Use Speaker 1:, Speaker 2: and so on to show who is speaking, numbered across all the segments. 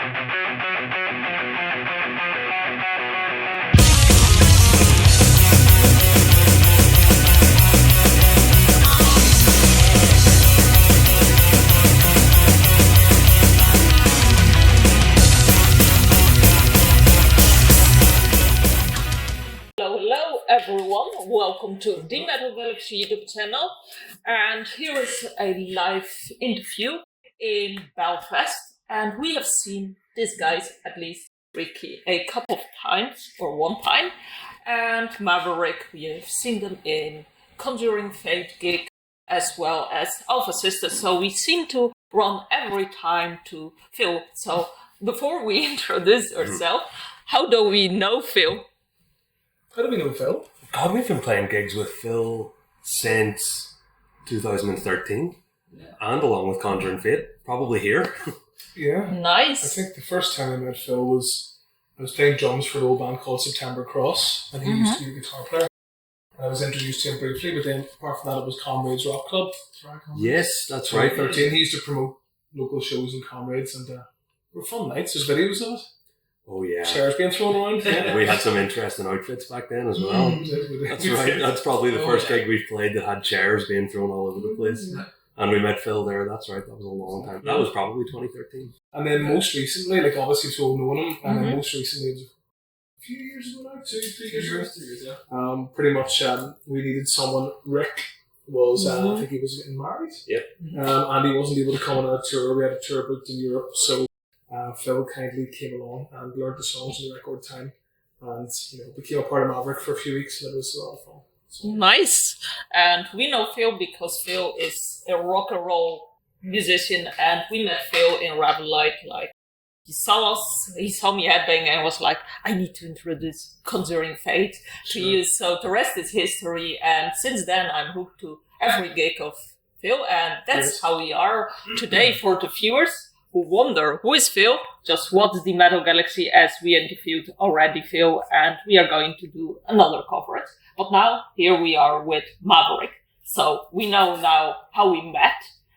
Speaker 1: Hello everyone, welcome to the Metal Galaxy YouTube channel, and here is a live interview in Belfast, and we have seen these guys at least Ricky a couple of times, or one time, and Maverick, we have seen them in Conjuring Fate gig as well as Alpha Sisters, so we seem to run every time to Phil. So before we introduce ourselves, how do we know Phil?
Speaker 2: How do we know Phil?
Speaker 3: God, we've been playing gigs with Phil since 2013, and along with Conjuring Fate, probably here.
Speaker 2: Yeah.
Speaker 1: Nice.
Speaker 2: I think the first time I met Phil was I was playing drums for an old band called September Cross, and he used to be a guitar player. I was introduced to him briefly, but then apart from that, it was Comrades Rock Club.
Speaker 3: Yes, that's right.
Speaker 2: 2013, he used to promote local shows in Comrades, and they were fun nights. There's videos of it.
Speaker 3: Oh yeah.
Speaker 2: Chairs being thrown around. Yeah.
Speaker 3: We had some interesting outfits back then as well. That's right. That's probably the first gig we've played that had chairs being thrown all over the place. And we met Phil there. That's right. That was a long time. That was probably 2013.
Speaker 2: And then most recently, like obviously we've all known him, and then most recently it was a few years ago now, 2-3 years ago. Pretty much we needed someone. Rick was, I think he was getting married.
Speaker 3: Yep.
Speaker 2: And he wasn't able to come on a tour. We had a tour booked in Europe, so Phil kindly came along and learned the songs in record time, and became a part of Maverick for a few weeks, and it was a lot of fun. So.
Speaker 1: Nice. And we know Phil because Phil is a rock and roll musician, and we met Phil in Raven Light. Like, he saw me headbang and was like, I need to introduce Conjuring Fate to you. So the rest is history, and since then I'm hooked to every gig of Phil, and that's how we are today. For the viewers who wonder who is Phil, just watch the Metal Galaxy, as we interviewed already Phil, and we are going to do another coverage. But now, here we are with Maverick. So we know now how we met.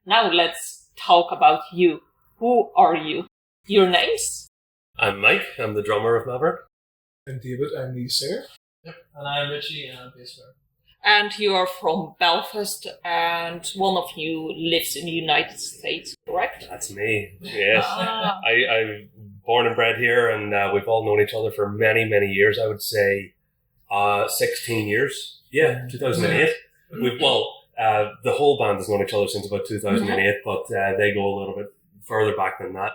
Speaker 1: Now let's talk about you. Who are you? Your names?
Speaker 3: I'm Mike. I'm the drummer of Maverick.
Speaker 2: I'm David. I'm the singer.
Speaker 4: Yep. And I'm Richie, and I'm bass player.
Speaker 1: And you are from Belfast, and one of you lives in the United States, correct?
Speaker 3: That's me. Yes. I'm born and bred here, and we've all known each other for many, many years. I would say 16 years. Yeah, 2008. The whole band has known each other since about 2008, but they go a little bit further back than that.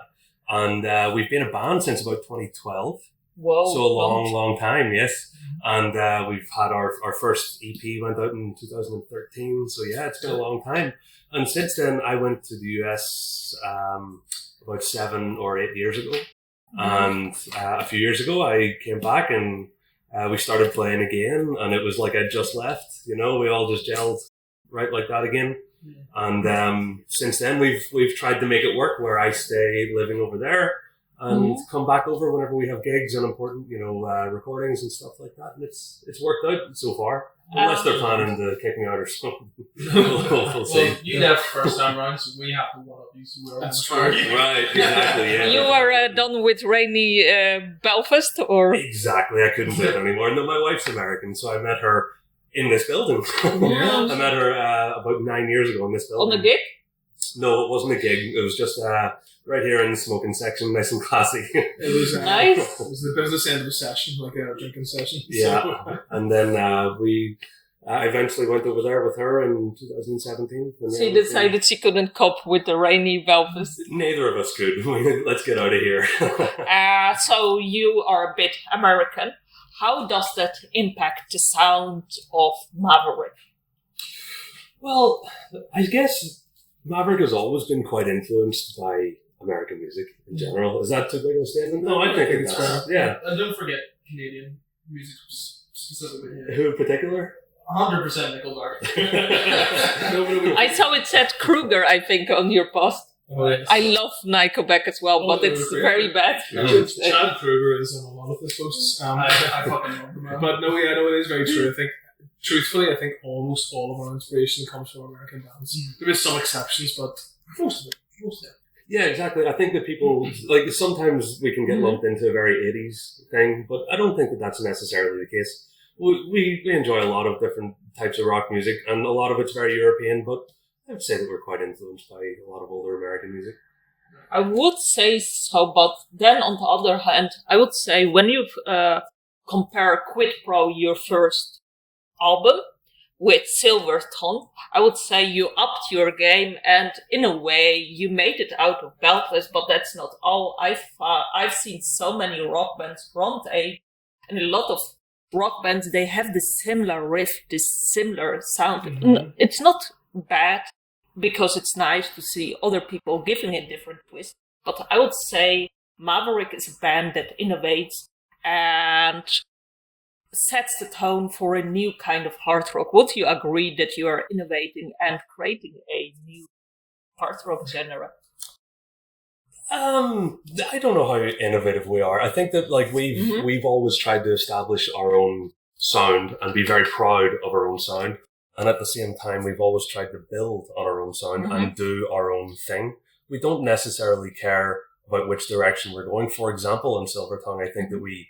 Speaker 3: And we've been a band since about 2012.
Speaker 1: Whoa.
Speaker 3: So a long time, yes. And we've had our first EP went out in 2013. So yeah, it's been a long time. And since then, I went to the US about 7 or 8 years ago. And a few years ago, I came back and we started playing again. And it was like I'd just left. We all just gelled right like that again. And since then, we've tried to make it work where I stay living over there and come back over whenever we have gigs and important, recordings and stuff like that. And it's worked out so far. Unless they're planning to kick me out or something. We'll see.
Speaker 4: Well, you left first time round, so we have to one up you. So
Speaker 2: That's true.
Speaker 3: Right, exactly, yeah.
Speaker 1: You are done with rainy Belfast, or?
Speaker 3: Exactly, I couldn't do it anymore. No, my wife's American, so I met her in this building.
Speaker 2: Yeah.
Speaker 3: I met her about 9 years ago in this building.
Speaker 1: On a gig?
Speaker 3: No, it wasn't a gig. It was just right here in the smoking section, nice and classy.
Speaker 2: It was
Speaker 1: nice.
Speaker 2: It was the business end of a session, like a drinking session.
Speaker 3: Yeah.
Speaker 2: So.
Speaker 3: And then I eventually went over there with her in 2017.
Speaker 1: She decided she couldn't cope with the rainy Belfast.
Speaker 3: Neither of us could. Let's get out of here.
Speaker 1: So you are a bit American. How does that impact the sound of Maverick?
Speaker 3: Well, I guess Maverick has always been quite influenced by American music in general. Is that too big of a statement? No, I think it's fair. Yeah.
Speaker 4: And don't forget Canadian music specifically.
Speaker 3: Who in particular?
Speaker 4: 100% Nickelback.
Speaker 1: I saw it said Kruger, I think, on your post.
Speaker 2: Oh, yes.
Speaker 1: I love Nickelback as well, but it's very bad.
Speaker 2: Chad Kruger is on a lot of the posts.
Speaker 4: I fucking love them.
Speaker 2: But no, it is very true. I think, truthfully, almost all of our inspiration comes from American bands. There is some exceptions, but most of it.
Speaker 3: Yeah, exactly. I think that people, like, sometimes we can get lumped into a very 80s thing, but I don't think that that's necessarily the case. We enjoy a lot of different types of rock music, and a lot of it's very European, but I would say that we're quite influenced by a lot of older American music.
Speaker 1: I would say so, but then on the other hand, I would say when you compare Quid Pro, your first album, with Silverton, I would say you upped your game, and in a way you made it out of Belfast, but that's not all. I've seen so many rock bands from the age, and a lot of rock bands, they have this similar riff, this similar sound.
Speaker 2: Mm-hmm.
Speaker 1: It's not bad, because it's nice to see other people giving it different twists. But I would say Maverick is a band that innovates and sets the tone for a new kind of hard rock. Would you agree that you are innovating and creating a new hard rock genre?
Speaker 3: I don't know how innovative we are. I think that like we've always tried to establish our own sound and be very proud of our own sound. And at the same time, we've always tried to build on our own sound and do our own thing. We don't necessarily care about which direction we're going. For example, in Silver Tongue, I think that we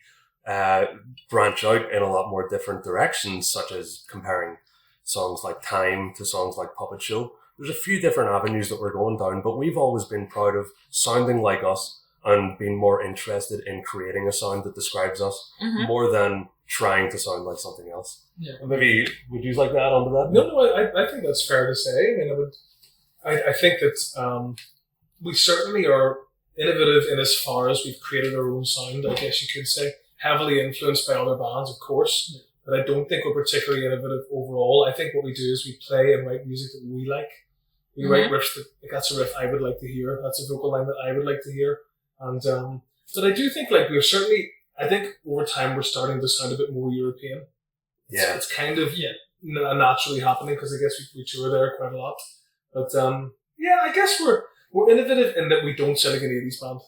Speaker 3: branch out in a lot more different directions, such as comparing songs like Time to songs like Puppet Show. There's a few different avenues that we're going down, but we've always been proud of sounding like us and being more interested in creating a sound that describes us more than trying to sound like something else.
Speaker 4: Yeah.
Speaker 3: Maybe would you like to add on to that?
Speaker 2: No, I think that's fair to say. I mean, I think that we certainly are innovative in as far as we've created our own sound, I guess you could say. Heavily influenced by other bands, of course, but I don't think we're particularly innovative overall. I think what we do is we play and write music that we like. We write riffs that, like, that's a riff I would like to hear. That's a vocal line that I would like to hear. And but I do think, like, we've certainly, I think over time we're starting to sound a bit more European.
Speaker 3: Yeah.
Speaker 2: It's kind of naturally happening because I guess we tour there quite a lot. But I guess we're innovative in that we don't sound like an 80s band.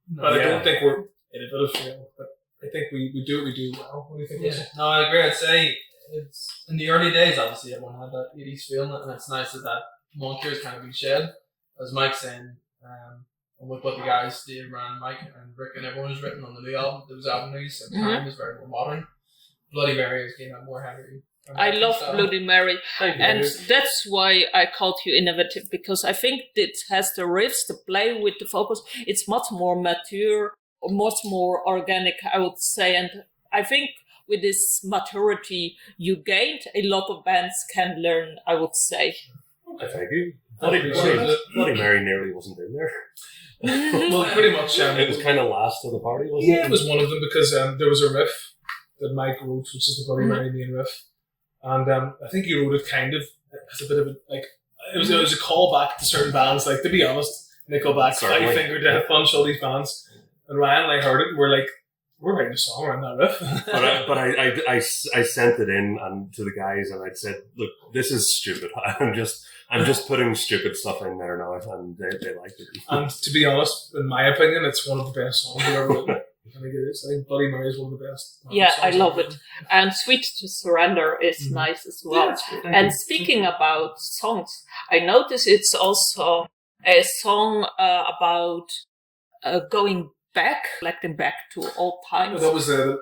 Speaker 2: But I don't think we're innovative, but I think we do what we do well. What do you think?
Speaker 4: Yeah, no, I agree. I'd say it's in the early days, obviously, everyone had that 80s feeling, and it's nice that monkey is kind of being shed. As Mike's saying, and with what the guys, Dave, Rand, Mike, and Rick, and everyone has written on the new album, those avenues, and Time is very more modern. Bloody Mary has gained that more heavy.
Speaker 1: I love Bloody Mary, and
Speaker 3: you.
Speaker 1: that's why I called you innovative, because I think it has the riffs to play with the vocals. It's much more mature, much more organic, I would say, and I think with this maturity you gained, a lot of bands can learn, I would say.
Speaker 3: Okay, thank you. Bloody Mary nearly wasn't in there.
Speaker 2: Well, pretty much.
Speaker 3: It was kind of last of the party, wasn't it?
Speaker 2: Yeah, it was one of them because there was a riff that Mike wrote, which is the Bloody Mary main riff. And I think he wrote it kind of as a bit of a, like, it was a callback to certain bands, like, to be honest, Nickelback, Five Finger Death Punch, all these bands. And Ryan and I heard it and we're like, we're writing a song around that riff.
Speaker 3: but I sent it in and to the guys and I said, look, this is stupid. I'm just putting stupid stuff in there now, and they liked it.
Speaker 2: And to be honest, in my opinion, it's one of the best songs we've ever written. I think it is. I think Bloody Mary is one of the best.
Speaker 1: Yeah, I love it. And Sweet to Surrender is nice as well.
Speaker 2: Yeah,
Speaker 1: and speaking about songs, I notice it's also a song about going back, reflecting back to old times.
Speaker 2: That was the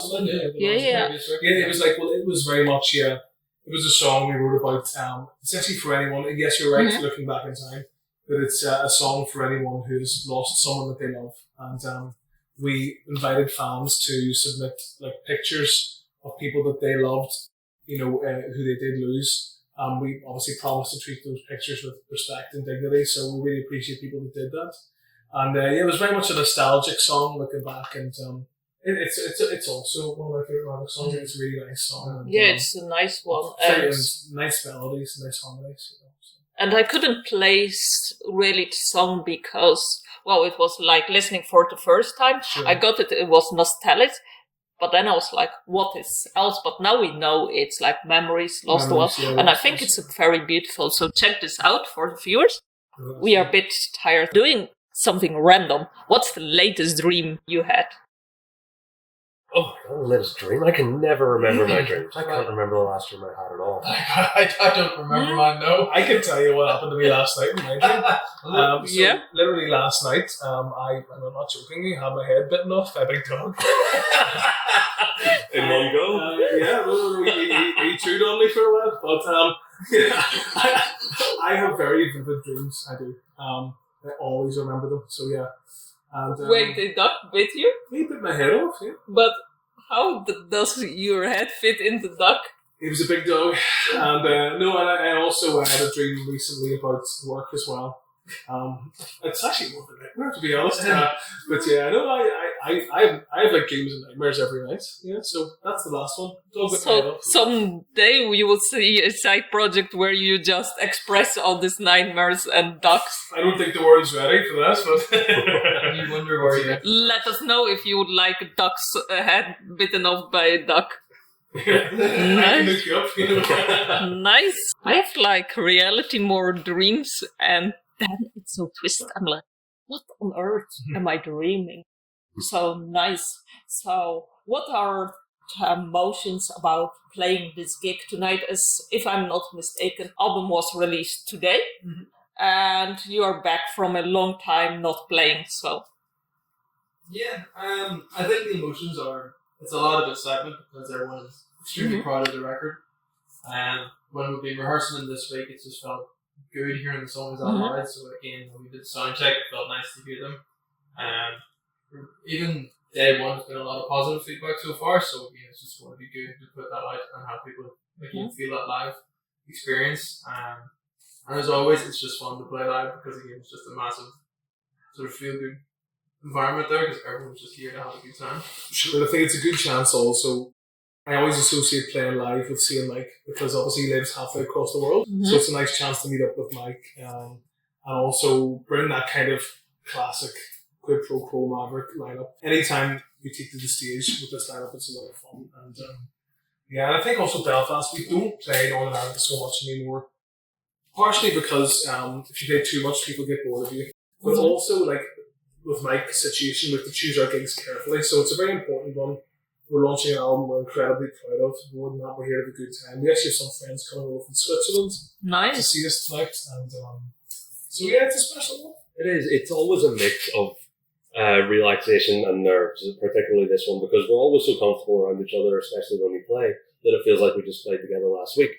Speaker 1: Yeah.
Speaker 2: it was like, well, it was very much, it was a song we wrote about, it's actually for anyone, yes, you're right, looking back in time, but it's a song for anyone who's lost someone that they love. And we invited fans to submit, like, pictures of people that they loved, who they did lose. We obviously promised to treat those pictures with respect and dignity, so we really appreciate people that did that. And it was very much a nostalgic song, looking back, and it's also one of my favorite Maverick songs. It's a really nice song. And,
Speaker 1: it's a nice one.
Speaker 2: And nice melodies, nice harmonies. So.
Speaker 1: And I couldn't place really the song because, well, it was like listening for the first time.
Speaker 2: Sure.
Speaker 1: I got it, it was nostalgic. But then I was like, what is else? But now we know it's like Memories, Lost One.
Speaker 2: Yeah,
Speaker 1: and I think it's very beautiful. So check this out for the viewers. We are a bit tired doing something random. What's the latest dream you had?
Speaker 3: Oh, the latest dream? I can never remember my dreams. I can't remember the last dream I had at all.
Speaker 4: I don't remember mine, no.
Speaker 2: I can tell you what happened to me last night in my dream. Literally last night, I'm not jokingly, had my head bitten off by a big dog.
Speaker 3: In one go?
Speaker 2: He chewed on me for a while, but I have very vivid dreams. I do. I always remember them. So yeah. And,
Speaker 1: Wait, the duck bit you?
Speaker 2: He bit my head off. Yeah.
Speaker 1: But how does your head fit in the duck?
Speaker 2: He was a big dog, and I also had a dream recently about work as well. It's actually more of a nightmare, to be honest. But yeah, no, I have like dreams and nightmares every night. Yeah, so that's the last one.
Speaker 1: So someday you will see a side project where you just express all these nightmares and ducks.
Speaker 2: I don't think the world's ready for that, but
Speaker 4: you wonder where you.
Speaker 1: Let us know if you would like a duck's head bitten off by a duck.
Speaker 2: Nice.
Speaker 1: Nice. I have like reality more dreams, and then it's so twisted. I'm like, what on earth am I dreaming? So nice. So what are the emotions about playing this gig tonight? As if I'm not mistaken, album was released today, and you are back from a long time not playing. So
Speaker 4: yeah, I think the emotions are. It's a lot of excitement because everyone is extremely proud of the record. And when we've been rehearsing this week, it just felt good hearing the songs out loud. So again, when we did the sound check, it felt nice to hear them. And even day one, there's been a lot of positive feedback so far. So again, it's just going to be good to put that out and have people feel that live experience. And as always, it's just fun to play live because again, it's just a massive sort of feel good environment there because everyone's just here to have a good time.
Speaker 2: Sure, I think it's a good chance also. I always associate playing live with seeing Mike because obviously he lives halfway across the world. So it's a nice chance to meet up with Mike and also bring that kind of classic quid pro quo Maverick lineup. Anytime we take to the stage with this lineup, it's a lot of fun. And and I think also Belfast, we don't play Northern Ireland so much anymore. Partially because if you play too much, people get bored of you. But also, like, with Mike's situation, we have to choose our gigs carefully. So it's a very important one. We're launching an album we're incredibly proud of. More than that, we're here to have a good time. We actually have some friends coming over from Switzerland to see us tonight. And so yeah, it's a special one.
Speaker 3: It is. It's always a mix of relaxation and nerves, particularly this one, because we're always so comfortable around each other, especially when we play, that it feels like we just played together last week.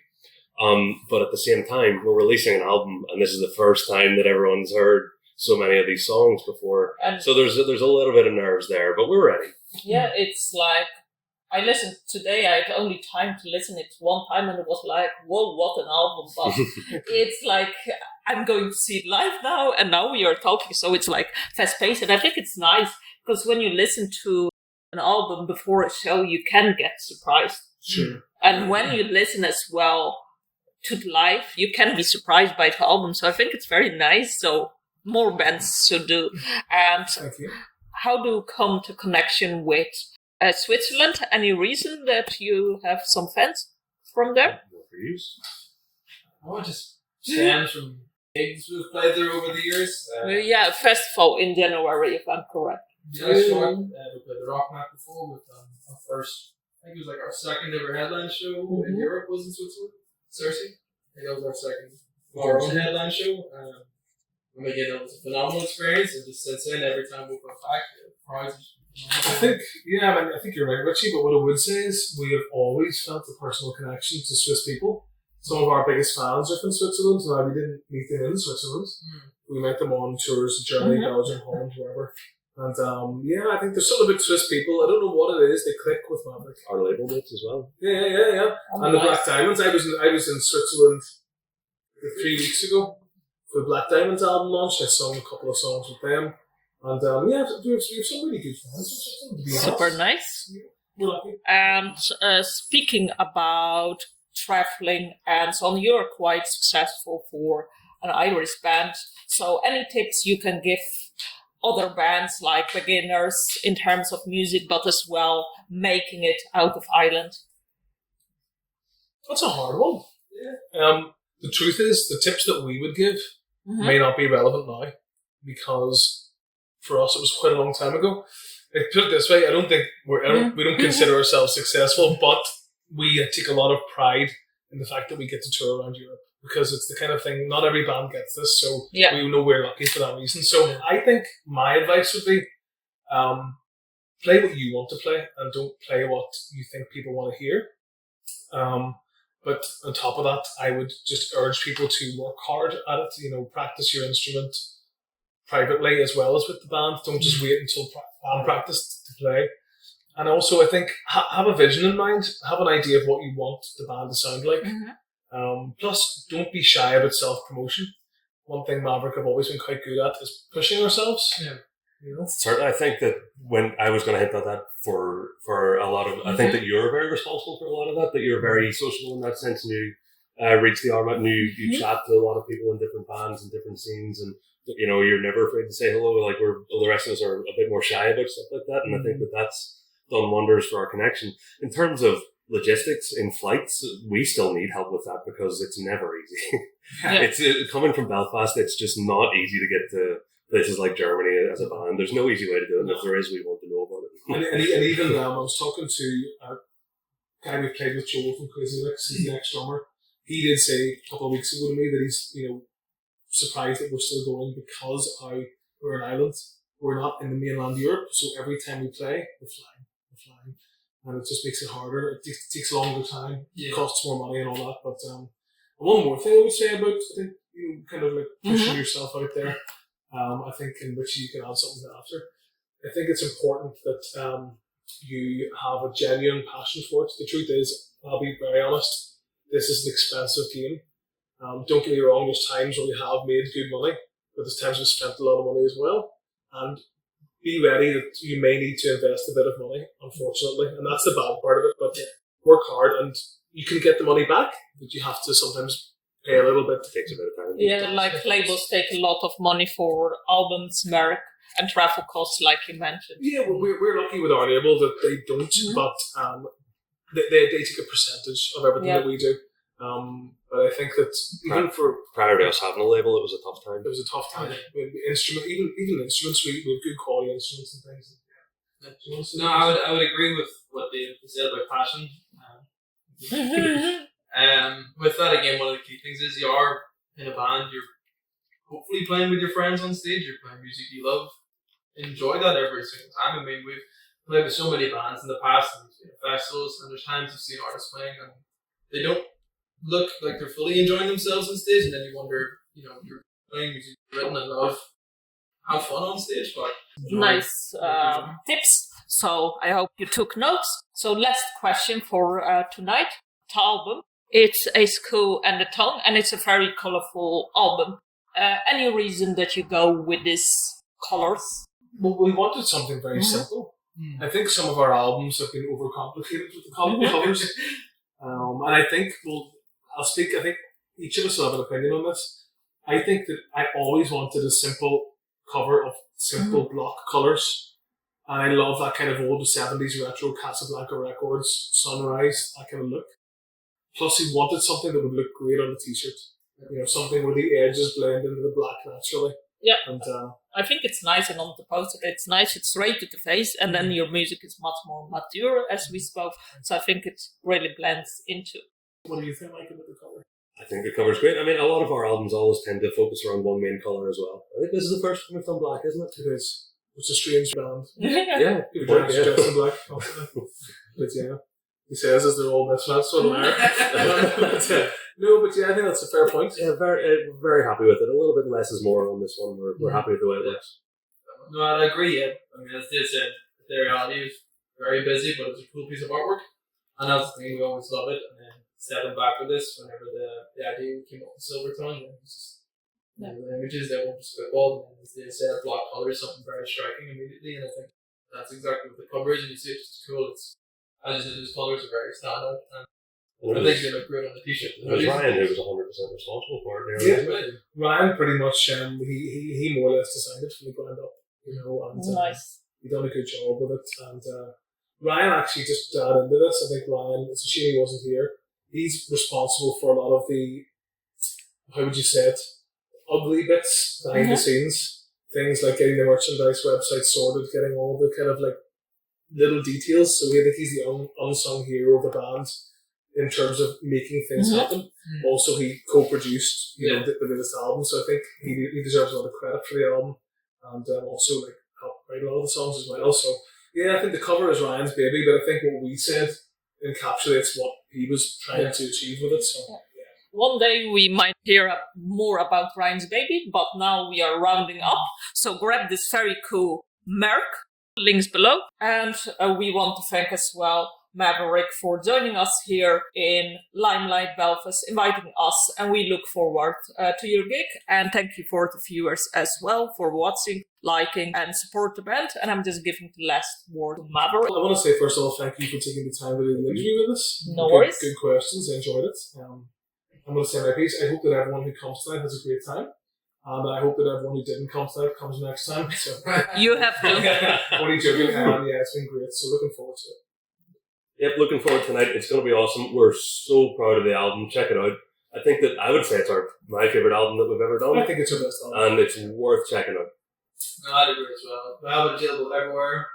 Speaker 3: But at the same time, we're releasing an album, and this is the first time that everyone's heard so many of these songs before. And so there's a little bit of nerves there, but we're ready.
Speaker 1: Yeah, it's like, I listened today, I had only time to listen it one time, and it was like, whoa, what an album. But it's like, I'm going to see it live now, and now we are talking, so it's like fast-paced, and I think it's nice, because when you listen to an album before a show, you can get surprised.
Speaker 2: Sure.
Speaker 1: And when you listen as well to the live, you can be surprised by the album, so I think it's very nice, so more bands should do. And
Speaker 2: Thank you.
Speaker 1: how do you come to connection with Switzerland? Any reason that you have some fans from there?
Speaker 4: Oh, just fans from gigs we've played there over the years.
Speaker 1: Yeah, festival in January, if I'm correct.
Speaker 4: Yeah, sure. We played the Rock Map before with our first, I think it was like our second ever headline show in Europe was in Switzerland. Cersei. I think that was our second, our own headline show. And again, it was a phenomenal experience, and just since then, every time we go back, prizes.
Speaker 2: I think you're right, Richie, but what I would say is we have always felt a personal connection to Swiss people. Some of our biggest fans are from Switzerland, so we didn't meet them in Switzerland. We met them on tours in Germany, Belgium, Holland, wherever. And I think there's something about Swiss people. I don't know what it is, they click with Maverick.
Speaker 3: Our label mates as well.
Speaker 2: Yeah. And the Black Diamonds, I was in Switzerland 3 weeks ago. For the Black Diamonds album launch, I sung a couple of songs with them. And we have some really good fans.
Speaker 1: Super nice.
Speaker 2: We're lucky.
Speaker 1: And speaking about traveling and so on, you're quite successful for an Irish band. So any tips you can give other bands, like beginners, in terms of music, but as well making it out of Ireland?
Speaker 2: That's a hard one. Yeah. The truth is, the tips that we would give may not be relevant now, because for us it was quite a long time ago. Like, put it this way, we don't consider ourselves successful, but we take a lot of pride in the fact that we get to tour around Europe, because it's the kind of thing, not every band gets this, so we know we're lucky for that reason. So I think my advice would be, play what you want to play and don't play what you think people want to hear. But on top of that, I would just urge people to work hard at it, practice your instrument privately as well as with the band. Don't just wait until band practice to play. And also, I think, have a vision in mind. Have an idea of what you want the band to sound like. Plus, don't be shy about self-promotion. One thing Maverick have always been quite good at is pushing ourselves. Yeah.
Speaker 3: Certainly, I think that when I was going to hint at that for a lot of, I think that you're very responsible for a lot of that you're very sociable in that sense, and you reach the arm out and you chat to a lot of people in different bands and different scenes, and you're never afraid to say hello. Like the rest of us are a bit more shy about stuff like that, and I think that that's done wonders for our connection. In terms of logistics in flights, we still need help with that because it's never easy. It's coming from Belfast, it's just not easy to get to places like Germany as a band. There's no easy way to do it, and if there is, we want to know about it.
Speaker 2: and even I was talking to a guy we played with, Joel from Crazy Licks, he's the ex-drummer. He did say a couple of weeks ago to me that he's surprised that we're still going because we're an island. We're not in the mainland Europe, so every time we play, we're flying. And it just makes it harder. It takes a longer time, it costs more money and all that. But one more thing I would say about, I think, kind of like pushing yourself out there, I think, in which you can add something after. I think it's important that you have a genuine passion for it. The truth is, I'll be very honest, this is an expensive game. Don't get me wrong, there's times when we have made good money, but there's times we've spent a lot of money as well. And be ready that you may need to invest a bit of money, unfortunately. And that's the bad part of it. But work hard and you can get the money back, but you have to sometimes pay a little bit. It takes a bit of time.
Speaker 1: Yeah, like labels take a lot of money for albums, merch, and travel costs, like you mentioned.
Speaker 2: Yeah, well, we're lucky with our label that they don't, but they take a percentage of everything that we do. But I think that even for
Speaker 3: prior to us having a label, it was a tough time.
Speaker 2: It was a tough time. Even instruments, we have good quality instruments and things.
Speaker 4: No, I would agree with what they said about passion. With that, again, one of the key things is you are in a band. You're hopefully playing with your friends on stage. You're playing music you love. Enjoy that every single time. I mean, we've played with so many bands in the past, and we've been at festivals, and there's times you've seen artists playing and they don't look like they're fully enjoying themselves on stage, and then you wonder, you're playing music you've written and love, have fun on stage, but
Speaker 1: nice tips. So I hope you took notes. So last question for tonight. The album. It's A Skull and a Tongue, and it's a very colorful album. Any reason that you go with these colors?
Speaker 2: Well, we wanted something very simple. I think some of our albums have been overcomplicated with the colors. And I think, I think each of us will have an opinion on this. I think that I always wanted a simple cover of simple block colours. And I love that kind of old 70s retro Casablanca Records, Sunrise, that kind of look. Plus, he wanted something that would look great on the t-shirt. Something where the edges blend into the black naturally.
Speaker 1: Yeah.
Speaker 2: And
Speaker 1: I think it's nice, and on the poster it's nice, it's straight to the face, and then your music is much more mature, as we spoke. So I think it really blends into.
Speaker 2: What do you think, Mike, about the cover?
Speaker 3: I think the cover's great. I mean, a lot of our albums always tend to focus around one main colour as well. I think this is the first time we've done black, isn't it?
Speaker 2: It is. It's a strange band.
Speaker 3: Yeah.
Speaker 2: People dress in black. But yeah, he says as they're all misfits, so No, but yeah, I think that's a fair point.
Speaker 3: Yeah, very happy with it. A little bit less is more on this one. We're happy with the way it looks.
Speaker 4: No, I agree. Yeah, I mean, as they said, the reality is very busy, but it's a cool piece of artwork, and that's the thing, we always love it. And then stepping back with this, whenever the idea came up with Silvertongue, it was just the images that were spitballed, and as they said, block colours, something very striking immediately, and I think that's exactly what the cover is, and you see it's just cool. It's, as you said, those colours are very standout, and I think they look great on the t-shirt.
Speaker 3: It was Ryan who was 100% responsible for it.
Speaker 2: Ryan pretty much, he more or less designed it from the ground up, and
Speaker 1: nice.
Speaker 2: He done a good job with it. And Ryan actually just died into this. I think Ryan, it's a shame he wasn't here. He's responsible for a lot of the, how would you say it, ugly bits behind the scenes. Things like getting the merchandise website sorted, getting all the kind of like little details. So I think he's the unsung hero of the band in terms of making things happen. Also, he co-produced, the latest album, so I think he deserves a lot of credit for the album, and also like helped write a lot of the songs as well. So yeah, I think the cover is Ryan's Baby, but I think what we said encapsulates what he was trying to achieve with it. So
Speaker 1: one day we might hear more about Ryan's Baby, but now we are rounding up. So grab this very cool MAIr, links below, and we want to thank as well Maverick for joining us here in Limelight Belfast, inviting us, and we look forward to your gig. And thank you for the viewers as well for watching, liking, and support the band. And I'm just giving the last word to Maverick.
Speaker 2: I want to say first of all, thank you for taking the time to do the interview with us.
Speaker 1: No worries.
Speaker 2: Good questions. I enjoyed it. I'm going to say my piece. I hope that everyone who comes tonight has a great time. And I hope that everyone who didn't come tonight comes next time. So.
Speaker 1: You have to.
Speaker 2: Only joking. Yeah, it's been great. So looking forward to it.
Speaker 3: Yep, looking forward tonight. It's going to be awesome. We're so proud of the album. Check it out. I think that I would say it's my favourite album that we've ever done.
Speaker 2: I think it's our best album.
Speaker 3: And it's worth checking out.
Speaker 4: No, I'd agree as well. The album is available everywhere.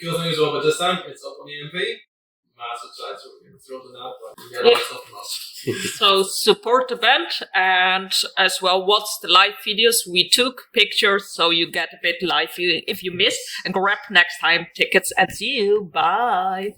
Speaker 4: Cool thing as well, but this time it's up on EMP. Massive side, so we're going to throw it out, but we get a lot of stuff from us.
Speaker 1: So support the band, and as well watch the live videos. We took pictures, so you get a bit live if you miss. And grab next time tickets, and see you. Bye.